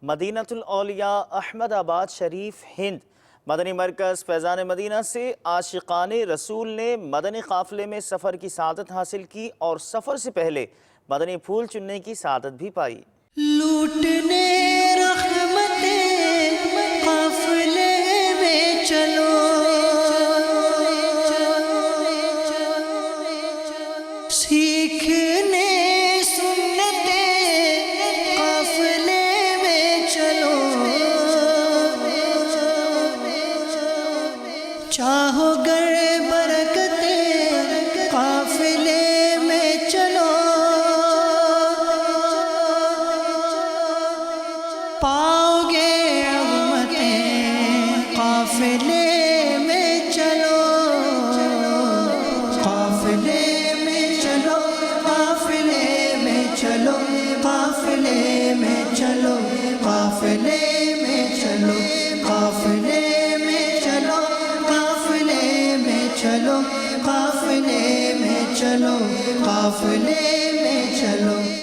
مدینۃ الاولیاء احمد آباد شریف ہند مدنی مرکز فیضان مدینہ سے عاشقان رسول نے مدنی قافلے میں سفر کی سعادت حاصل کی اور سفر سے پہلے مدنی پھول چننے کی سعادت بھی پائی۔ لوٹنے رحمتیں قافلے میں چلو، سیکھنے سنتیں قافلے میں چلو، چاہو گر برکتیں قافلے میں چلو، پاؤ گے عظمتیں قافلے میں چلو، قافلے میں چلو، قافلے میں چلو، قافلے میں چلو، قافلے میں چلو، قافلے میں چلو، قافلے میں چلو، قافلے میں چلو، قافلے میں چلو۔